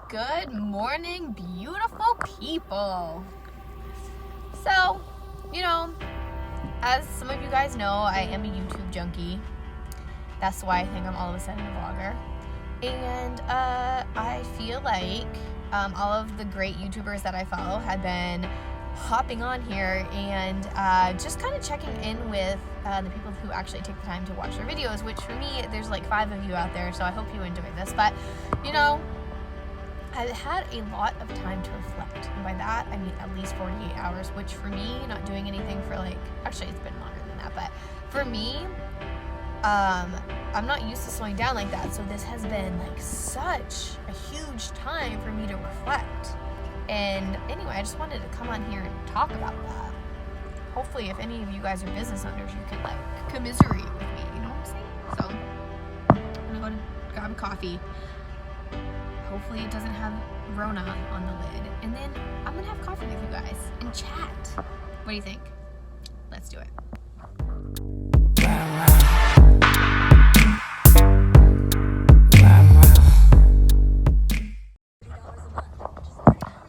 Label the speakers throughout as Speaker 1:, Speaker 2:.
Speaker 1: Good morning, beautiful people. So, as some of you guys know, I am a YouTube junkie. That's why I think I'm all of a sudden a vlogger. And I feel like all of the great YouTubers that I follow have been hopping on here and just kind of checking in with the people who actually take the time to watch their videos, which for me, there's like 5 of you out there, so I hope you enjoy this. But, I've had a lot of time to reflect, and by that I mean at least 48 hours, which for me, not doing anything for actually it's been longer than that, but for me, I'm not used to slowing down like that, so this has been such a huge time for me to reflect. And anyway, I just wanted to come on here and talk about that. Hopefully, if any of you guys are business owners, you can commiserate with me, you know what I'm saying? So, I'm gonna go grab a coffee. Hopefully it doesn't have Rona on the lid. And then I'm gonna have coffee with you guys and chat. What do you think? Let's do it.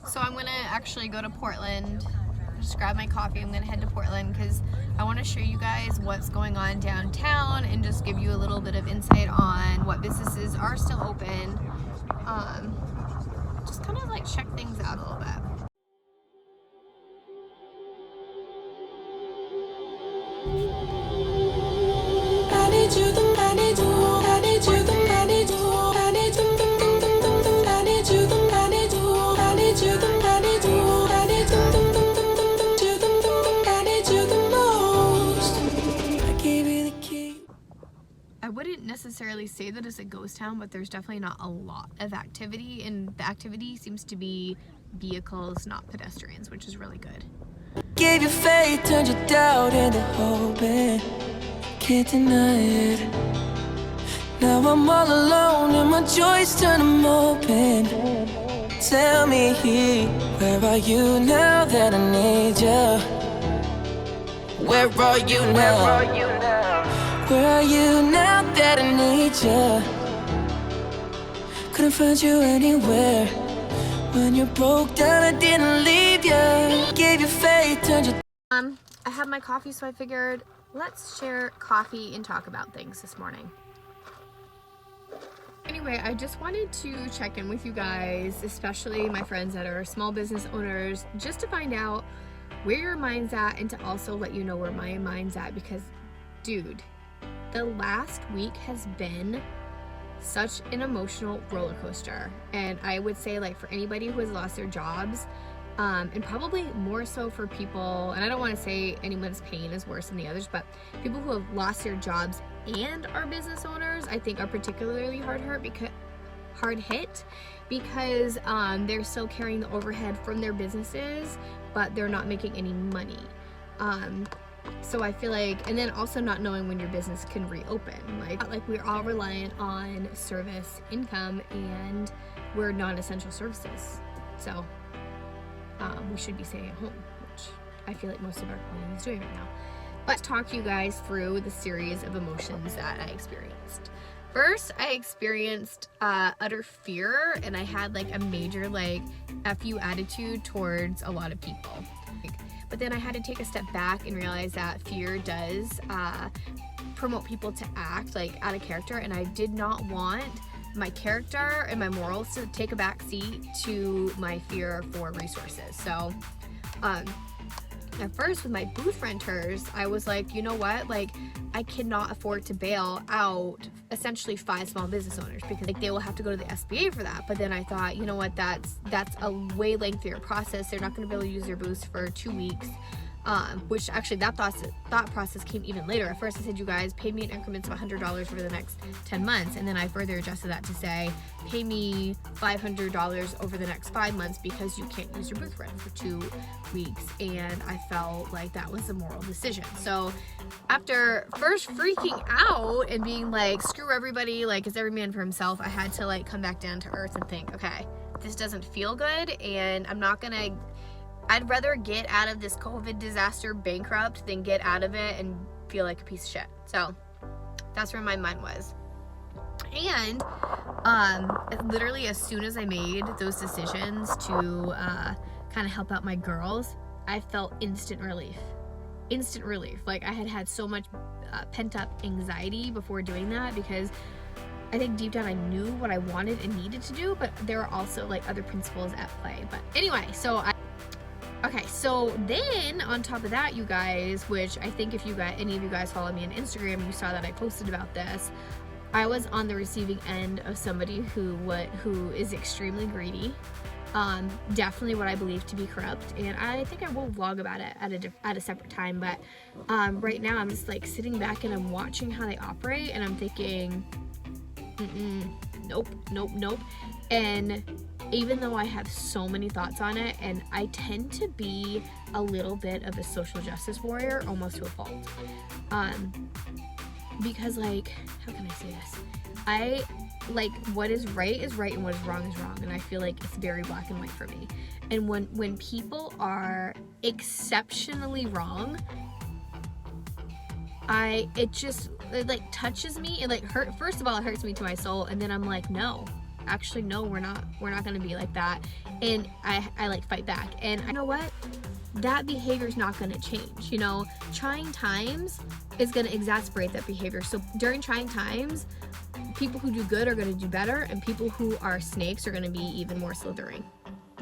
Speaker 1: So I'm gonna actually go to Portland, just grab my coffee. I'm gonna head to Portland because I want to show you guys what's going on downtown and just give you a little bit of insight on what businesses are still open. Just kind of check things out a little bit. I wouldn't necessarily say that it's a ghost town, but there's definitely not a lot of activity, and the activity seems to be vehicles, not pedestrians, which is really good.
Speaker 2: Gave you faith, turned your doubt into hope, and can't deny it. Now I'm all alone and my joys turn them open. Tell me, where are you now that I need you? Where are you now? Where are you now that I need you? Couldn't find you anywhere. When you broke down, I didn't leave you. Gave you faith, turned your...
Speaker 1: I have my coffee, so I figured let's share coffee and talk about things this morning. Anyway, I just wanted to check in with you guys, especially my friends that are small business owners, just to find out where your mind's at and to also let you know where my mind's at, because, dude, the last week has been such an emotional roller coaster. And I would say, for anybody who has lost their jobs, and probably more so for people, and I don't want to say anyone's pain is worse than the others, but people who have lost their jobs and are business owners, I think are particularly hard hit because they're still carrying the overhead from their businesses, but they're not making any money. So I feel and then also not knowing when your business can reopen. We're all reliant on service income, and we're non-essential services. So we should be staying at home, which I feel most of our community is doing right now. Let's talk you guys through the series of emotions that I experienced. First, I experienced utter fear, and I had a major F you attitude towards a lot of people. But then I had to take a step back and realize that fear does promote people to act out of character, and I did not want my character and my morals to take a back seat to my fear for resources. So at first with my booth renters, I was you know what, I cannot afford to bail out essentially 5 small business owners because they will have to go to the SBA for that. But then I thought, you know what, that's a way lengthier process. They're not going to be able to use their booths for 2 weeks. Which actually that thought process came even later. At first I said, you guys pay me in increments of $100 over the next 10 months. And then I further adjusted that to say, pay me $500 over the next 5 months because you can't use your booth rent for 2 weeks. And I felt like that was a moral decision. So after first freaking out and being screw everybody, it's every man for himself, I had to come back down to earth and think, okay, this doesn't feel good, and I'd rather get out of this COVID disaster bankrupt than get out of it and feel like a piece of shit. So that's where my mind was. And literally as soon as I made those decisions to kind of help out my girls, I felt instant relief. Like I had so much pent up anxiety before doing that, because I think deep down I knew what I wanted and needed to do, but there are also like other principles at play. But anyway, so then on top of that, you guys, which I think if any of you guys follow me on Instagram, you saw that I posted about this. I was on the receiving end of somebody who is extremely greedy. Definitely what I believe to be corrupt, and I think I will vlog about it at a separate time. But right now I'm just like sitting back and I'm watching how they operate, and I'm thinking, nope. And even though I have so many thoughts on it, and I tend to be a little bit of a social justice warrior, almost to a fault, because like, how can I say this? I like, what is right and what is wrong, and I feel like it's very black and white for me. And when people are exceptionally wrong, it like touches me. It like first of all, it hurts me to my soul, and then I'm like, no, actually no, we're not gonna be like that. And I like fight back, and you know what, that behavior is not gonna change. You know, trying times is gonna exacerbate that behavior. So during trying times, people who do good are going to do better, and people who are snakes are going to be even more slithering,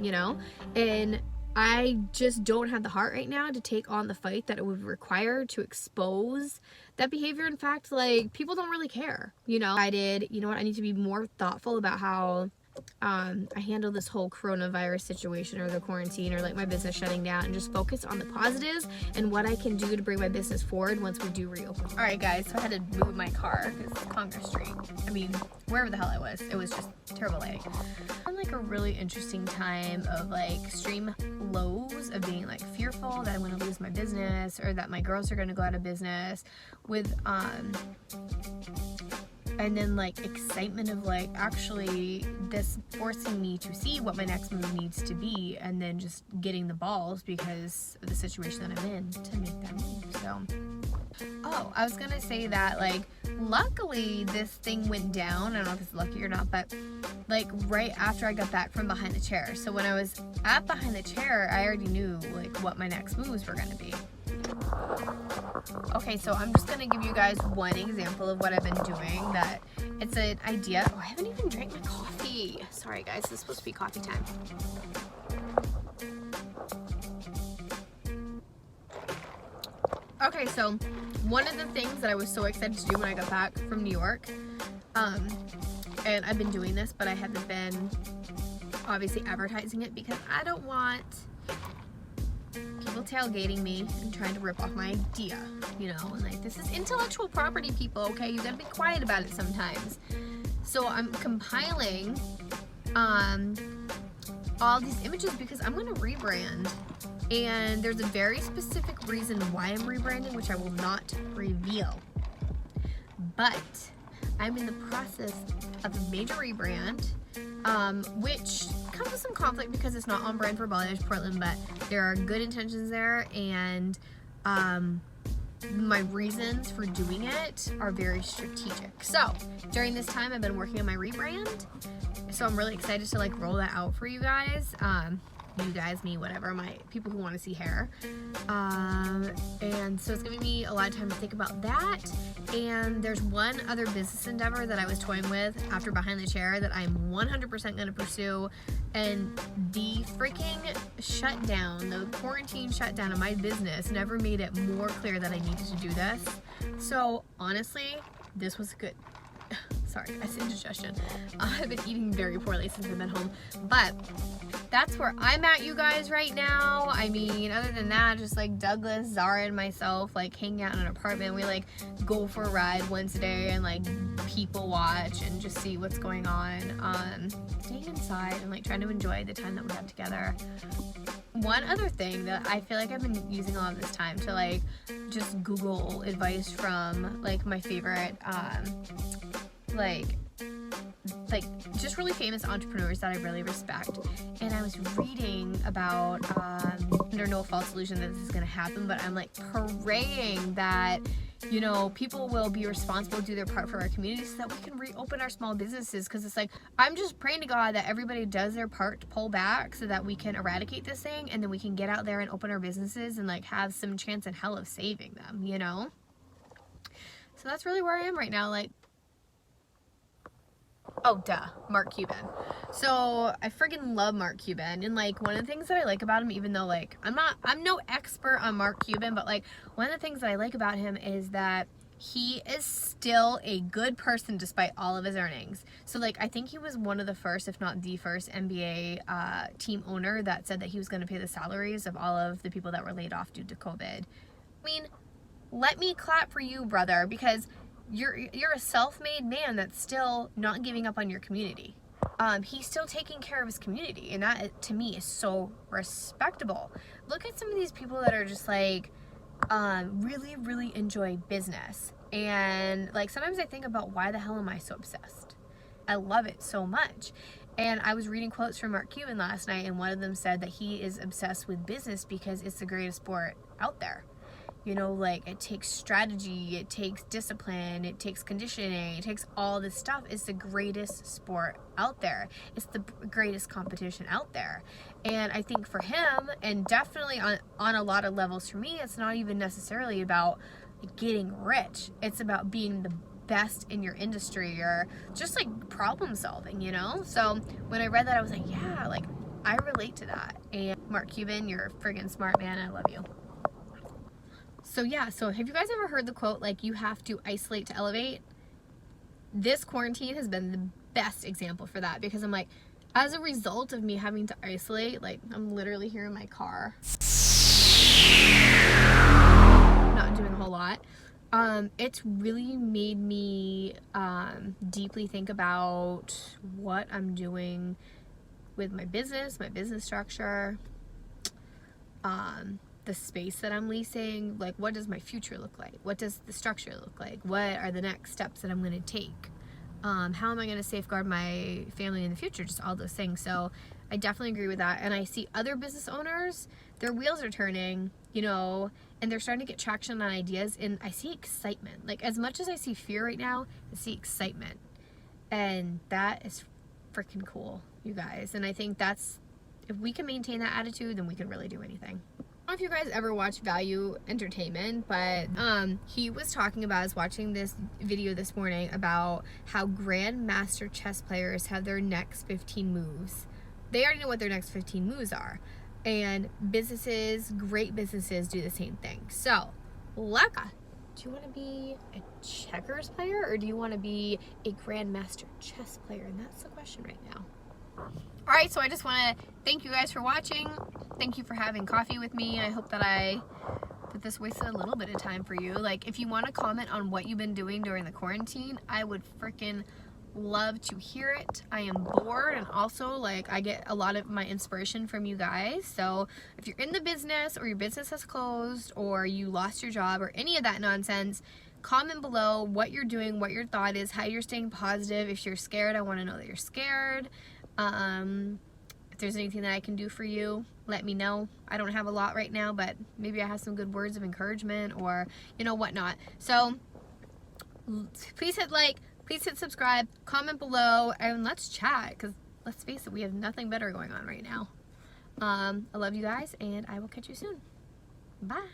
Speaker 1: you know? And I just don't have the heart right now to take on the fight that it would require to expose that behavior. In fact, like, people don't really care, you know? I need to be more thoughtful about how I handle this whole coronavirus situation, or the quarantine, or like my business shutting down, and just focus on the positives and what I can do to bring my business forward once we do reopen. All right, guys, so I had to move my car because Congress Street, wherever the hell I was, it was just terrible lighting. I'm like a really interesting time of like extreme lows of being like fearful that I'm going to lose my business, or that my girls are going to go out of business, with and then like excitement of like actually this forcing me to see what my next move needs to be, and then just getting the balls because of the situation that I'm in to make that move. So, I was gonna say that, like, luckily this thing went down. I don't know if it's lucky or not, but like right after I got back from behind the chair. So when I was at behind the chair, I already knew like what my next moves were gonna be. Okay, so I'm just gonna give you guys one example of what I've been doing. That it's an idea. Oh, I haven't even drank my coffee. Sorry guys, this is supposed to be coffee time. Okay, so one of the things that I was so excited to do when I got back from New York, and I've been doing this, but I haven't been obviously advertising it because I don't want people tailgating me and trying to rip off my idea, you know, and like, this is intellectual property, people, okay? You gotta be quiet about it sometimes. So I'm compiling all these images because I'm gonna rebrand, and there's a very specific reason why I'm rebranding, which I will not reveal, but I'm in the process of a major rebrand, which comes with some conflict because it's not on brand for Balayage Portland, but there are good intentions there, and my reasons for doing it are very strategic. So during this time, I've been working on my rebrand, so I'm really excited to like roll that out for you guys. You guys, me, whatever, my people who want to see hair. And so it's giving me a lot of time to think about that. And there's one other business endeavor that I was toying with after Behind the Chair that I'm 100% going to pursue. And the freaking shutdown, the quarantine shutdown of my business never made it more clear that I needed to do this. So honestly, this was good. Sorry, I said indigestion. I've been eating very poorly since I've been home, but that's where I'm at, you guys, right now. I mean, other than that, just like Douglas, Zara, and myself, like hanging out in an apartment. We like go for a ride once a day and like people watch and just see what's going on. Staying inside and like trying to enjoy the time that we have together. One other thing that I feel like I've been using a lot of this time to like just Google advice from like my favorite like like just really famous entrepreneurs that I really respect. And I was reading about, under no false illusion that this is going to happen, but I'm like praying that, you know, people will be responsible, do their part for our community so that we can reopen our small businesses. Because it's like, I'm just praying to God that everybody does their part to pull back so that we can eradicate this thing, and then we can get out there and open our businesses and like have some chance in hell of saving them, you know? So that's really where I am right now. Like, oh, duh, Mark Cuban. So I friggin' love Mark Cuban. And like, one of the things that I like about him, even though like, I'm no expert on Mark Cuban, but like, one of the things that I like about him is that he is still a good person despite all of his earnings. So like, I think he was one of the first, if not the first NBA team owner that said that he was going to pay the salaries of all of the people that were laid off due to COVID. I mean, let me clap for you, brother, because you're a self-made man that's still not giving up on your community. He's still taking care of his community, and that to me is so respectable. Look at some of these people that are just like really enjoy business, and like sometimes I think about, why the hell am I so obsessed? I love it so much. And I was reading quotes from Mark Cuban last night, and one of them said that he is obsessed with business because it's the greatest sport out there. You know, like, it takes strategy, it takes discipline, it takes conditioning, it takes all this stuff. It's the greatest sport out there. It's the greatest competition out there. And I think for him, and definitely on a lot of levels for me, it's not even necessarily about getting rich. It's about being the best in your industry, or just like problem solving, you know? So when I read that, I was like, yeah, like, I relate to that. And Mark Cuban, you're a friggin' smart man. I love you. So yeah, so have you guys ever heard the quote, like, you have to isolate to elevate? This quarantine has been the best example for that, because I'm like, as a result of me having to isolate, like, I'm literally here in my car, not doing a whole lot. It's really made me deeply think about what I'm doing with my business structure, the space that I'm leasing. Like, what does my future look like? What does the structure look like? What are the next steps that I'm going to take? How am I going to safeguard my family in the future? Just all those things. So I definitely agree with that. And I see other business owners, their wheels are turning, you know, and they're starting to get traction on ideas. And I see excitement. Like, as much as I see fear right now, I see excitement. And that is freaking cool, you guys. And I think that's, if we can maintain that attitude, then we can really do anything. I don't know if you guys ever watch Value Entertainment, but he was talking about, I was watching this video this morning about how grandmaster chess players have their next 15 moves. They already know what their next 15 moves are. And businesses, great businesses, do the same thing. So, Leka, do you want to be a checkers player, or do you want to be a grandmaster chess player? And that's the question right now. Alright, so I just want to thank you guys for watching. Thank you for having coffee with me. I hope that this wasted a little bit of time for you. Like, if you want to comment on what you've been doing during the quarantine, I would freaking love to hear it. I am bored, and also, like, I get a lot of my inspiration from you guys. So if you're in the business, or your business has closed, or you lost your job, or any of that nonsense, comment below what you're doing, what your thought is, how you're staying positive. If you're scared, I want to know that you're scared. If there's anything that I can do for you, let me know. I don't have a lot right now, but maybe I have some good words of encouragement, or, you know, whatnot. So please hit like, please hit subscribe, comment below, and let's chat, because let's face it, we have nothing better going on right now. I love you guys, and I will catch you soon. Bye.